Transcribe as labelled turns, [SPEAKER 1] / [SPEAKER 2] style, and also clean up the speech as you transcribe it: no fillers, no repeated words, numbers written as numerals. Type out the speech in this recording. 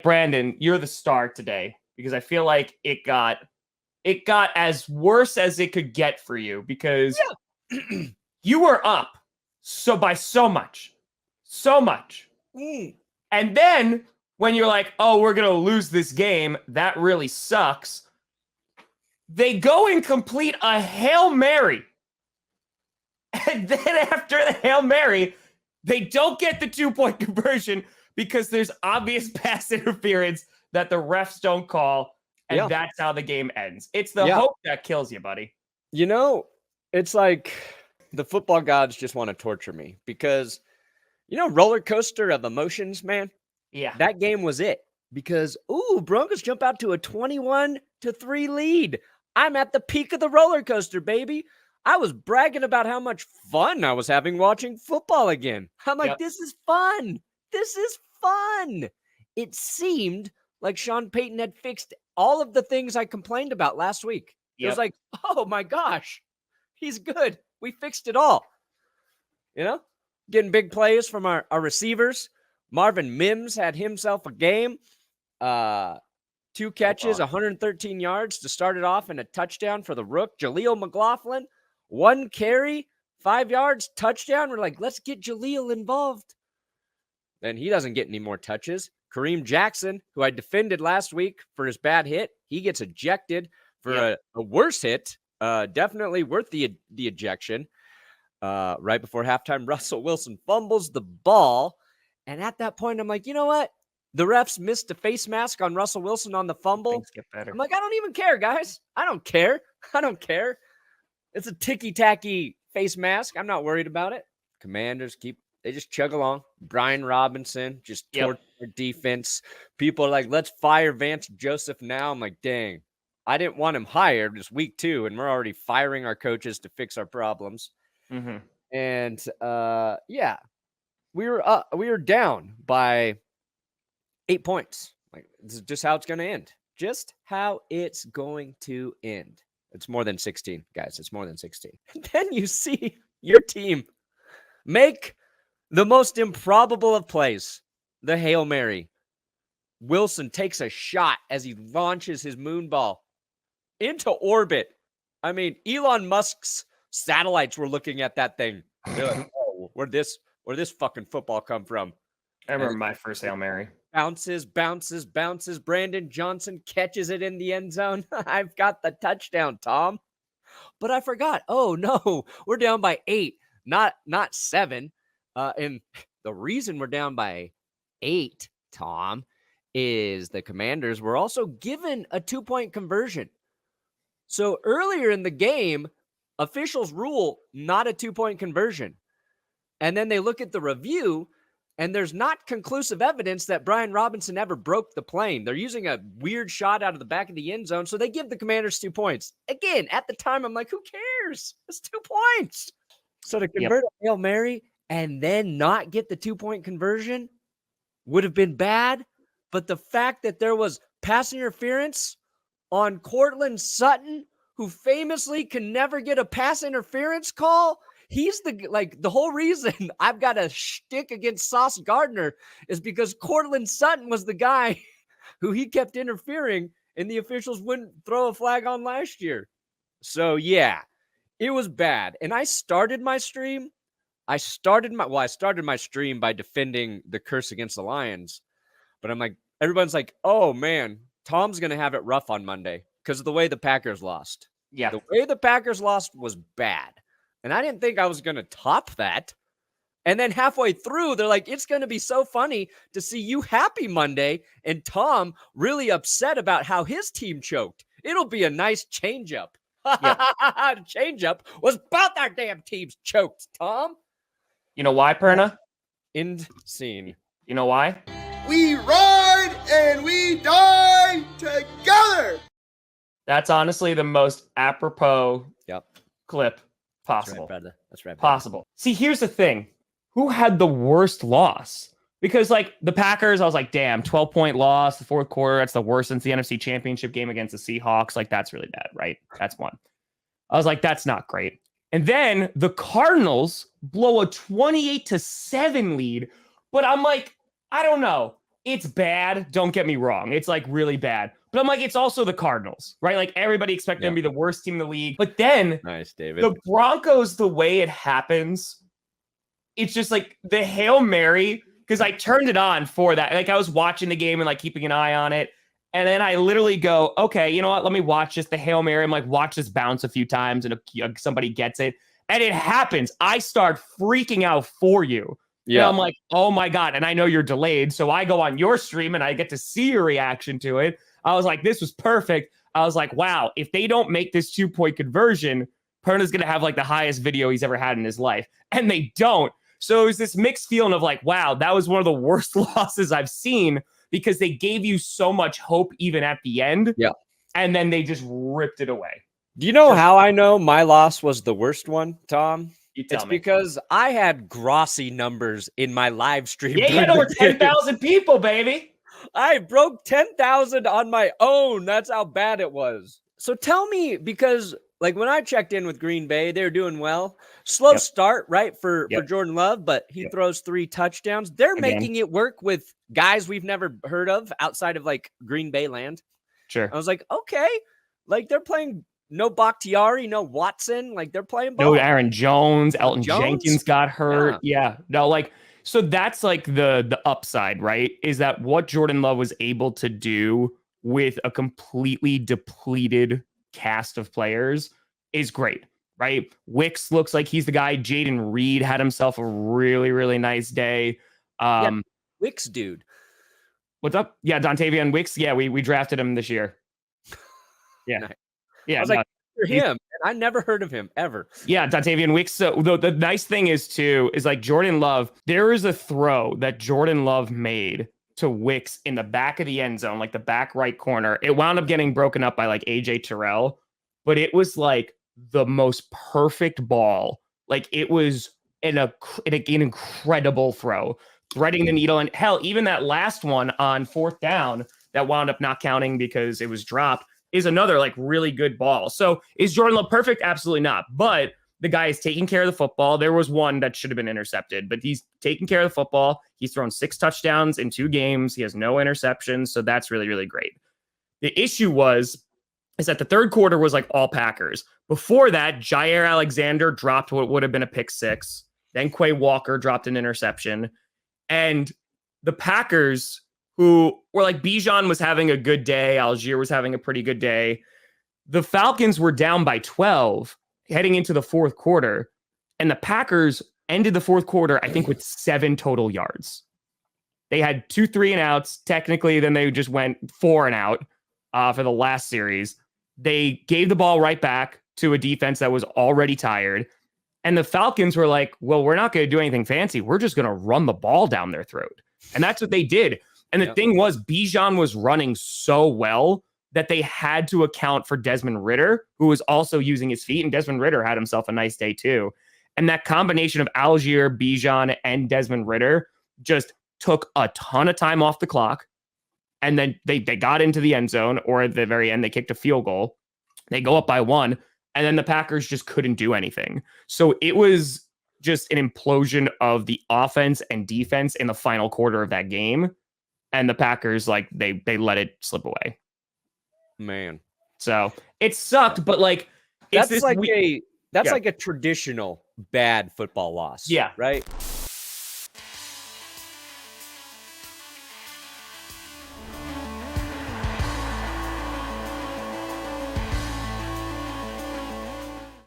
[SPEAKER 1] Brandon, you're the star today because I feel like it got as worse as it could get for you because you were up by so much. And then when you're like, oh, we're going to lose this game, that really sucks. They go and complete a Hail Mary. And then after the Hail Mary, they don't get the 2-point conversion because there's obvious pass interference that the refs don't call. And that's how the game ends. It's the hope that kills you, buddy.
[SPEAKER 2] You know, it's like the football gods just want to torture me because, roller coaster of emotions, man.
[SPEAKER 1] Yeah.
[SPEAKER 2] That game was it because, Broncos jump out to a 21-3 lead. I'm at the peak of the roller coaster, baby. I was bragging about how much fun I was having watching football again. I'm like, this is fun. This is fun. It seemed like Sean Payton had fixed all of the things I complained about last week. It was like, oh my gosh, he's good. We fixed it all. Getting big plays from our receivers. Marvin Mims had himself a game. 2 catches, 113 yards to start it off and a touchdown for the Rook. Jaleel McLaughlin, 1 carry, 5 yards, touchdown. We're like, let's get Jaleel involved. Then he doesn't get any more touches. Kareem Jackson, who I defended last week for his bad hit, he gets ejected for a worse hit. Definitely worth the ejection. Right before halftime, Russell Wilson fumbles the ball. And at that point, I'm like, you know what? The refs missed a face mask on Russell Wilson on the fumble.
[SPEAKER 1] Things get better.
[SPEAKER 2] I'm like, I don't even care, guys. I don't care. It's a ticky-tacky face mask. I'm not worried about it. Commanders they just chug along. Brian Robinson just torch their defense. People are like, let's fire Vance Joseph now. I'm like, dang, I didn't want him hired. It's week 2, and we're already firing our coaches to fix our problems.
[SPEAKER 1] Mm-hmm.
[SPEAKER 2] And we were down by 8 points. Like, this is just how it's going to end. Just how it's going to end. It's more than 16, guys. It's more than 16. Then you see your team make the most improbable of plays, the Hail Mary. Wilson takes a shot as he launches his moon ball into orbit. I mean, Elon Musk's satellites were looking at that thing. They're like, oh, where'd this fucking football come from?
[SPEAKER 1] I remember my first Hail Mary.
[SPEAKER 2] Bounces. Brandon Johnson catches it in the end zone. I've got the touchdown, Tom. But I forgot. Oh, no. We're down by 8, not 7. And the reason we're down by 8, Tom, is the Commanders were also given a 2-point conversion. So earlier in the game, officials rule not a 2-point conversion. And then they look at the review, and there's not conclusive evidence that Brian Robinson ever broke the plane. They're using a weird shot out of the back of the end zone, so they give the Commanders 2 points. Again, at the time, I'm like, who cares? It's 2 points. So to convert a Hail Mary and then not get the 2-point conversion would have been bad. But the fact that there was pass interference on Courtland Sutton, who famously can never get a pass interference call, he's the whole reason I've got a shtick against Sauce Gardner is because Courtland Sutton was the guy who he kept interfering and the officials wouldn't throw a flag on last year. So yeah, it was bad. And I started my stream. I started my stream by defending the curse against the Lions. But I'm like, everyone's like, oh man, Tom's going to have it rough on Monday because of the way the Packers lost.
[SPEAKER 1] Yeah.
[SPEAKER 2] The way the Packers lost was bad. And I didn't think I was going to top that. And then halfway through, they're like, it's going to be so funny to see you happy Monday and Tom really upset about how his team choked. It'll be a nice change-up. The change-up was about our damn teams choked, Tom.
[SPEAKER 1] You know why, Perna?
[SPEAKER 2] End scene.
[SPEAKER 1] You know why?
[SPEAKER 3] We ride and we die together.
[SPEAKER 1] That's honestly the most apropos clip possible.
[SPEAKER 2] That's right,
[SPEAKER 1] possible. See, here's the thing. Who had the worst loss? Because, like, the Packers, I was like, damn, 12-point loss, the fourth quarter, that's the worst since the NFC Championship game against the Seahawks. Like, that's really bad, right? That's one. I was like, that's not great. And then the Cardinals blow a 28-7 lead. But I'm like, I don't know. it's bad. Don't get me wrong. It's like really bad. But I'm like, it's also the Cardinals, right? Like everybody expected them to be the worst team in the league. But then
[SPEAKER 2] Nice, David.
[SPEAKER 1] the Broncos, the way it happens, it's just like the Hail Mary, because I turned it on for that. Like I was watching the game and like keeping an eye on it. And then I literally go, okay, you know what? Let me watch just the Hail Mary. I'm like, watch this bounce a few times and somebody gets it. And it happens. I start freaking out for you. Yeah. And I'm like, oh my God. And I know you're delayed. So I go on your stream and I get to see your reaction to it. I was like, this was perfect. I was like, wow, if they don't make this 2-point conversion, Perna's going to have like the highest video he's ever had in his life. And they don't. So it was this mixed feeling of like, wow, that was one of the worst losses I've seen because they gave you so much hope even at the end.
[SPEAKER 2] Yeah.
[SPEAKER 1] And then they just ripped it away.
[SPEAKER 2] Do you know how I know my loss was the worst one, Tom?
[SPEAKER 1] It's
[SPEAKER 2] because I had Grossi numbers in my live stream.
[SPEAKER 1] Yeah, you had over 10,000 people, baby.
[SPEAKER 2] I broke 10,000 on my own. That's how bad it was. So tell me, because like when I checked in with Green Bay, they were doing well. Slow start, right, for Jordan Love, but he throws 3 touchdowns. They're making it work with guys we've never heard of outside of like Green Bay land.
[SPEAKER 1] Sure.
[SPEAKER 2] I was like, okay, like they're playing no Bakhtiari, no Watson, like they're playing ball.
[SPEAKER 1] No Aaron Jones, Elton Jenkins got hurt. Yeah. No, like, so that's like the upside, right? Is that what Jordan Love was able to do with a completely depleted cast of players is great, right? Wicks looks like he's the guy. Jaden Reed had himself a really, really nice day.
[SPEAKER 2] Wicks, dude.
[SPEAKER 1] What's up? Yeah, Dontavian Wicks. Yeah, we drafted him this year. Yeah.
[SPEAKER 2] Nice.
[SPEAKER 1] Yeah.
[SPEAKER 2] I was like, for him. I never heard of him ever.
[SPEAKER 1] Yeah, Dontavian Wicks. So the nice thing is too, is like Jordan Love, there is a throw that Jordan Love made to Wicks in the back of the end zone, like the back right corner. It wound up getting broken up by like AJ Terrell, but it was like the most perfect ball. Like it was an incredible throw, threading the needle. And hell, even that last one on 4th down that wound up not counting because it was dropped is another like really good ball. So is Jordan Love perfect? Absolutely not. But the guy is taking care of the football. There was one that should have been intercepted, but he's taking care of the football. He's thrown 6 touchdowns in 2 games. He has no interceptions. So that's really, really great. The issue is that the third quarter was like all Packers. Before that, Jair Alexander dropped what would have been a pick 6. Then Quay Walker dropped an interception. And the Packers, who were like, Bijan was having a good day. Algier was having a pretty good day. The Falcons were down by 12 heading into the 4th quarter. And the Packers ended the 4th quarter, I think, with 7 total yards. They had 2 3-and-outs. Technically, then they just went 4 and out for the last series. They gave the ball right back to a defense that was already tired. And the Falcons were like, well, we're not going to do anything fancy. We're just going to run the ball down their throat. And that's what they did. And the thing was, Bijan was running so well that they had to account for Desmond Ridder, who was also using his feet. And Desmond Ridder had himself a nice day too. And that combination of Algier, Bijan, and Desmond Ridder just took a ton of time off the clock. And then they got into the end zone, or at the very end, they kicked a field goal. They go up by 1, and then the Packers just couldn't do anything. So it was just an implosion of the offense and defense in the final quarter of that game. And the Packers, like, they let it slip away.
[SPEAKER 2] Man.
[SPEAKER 1] So it sucked, but like,
[SPEAKER 2] that's like a traditional bad football loss.
[SPEAKER 1] Yeah.
[SPEAKER 2] Right.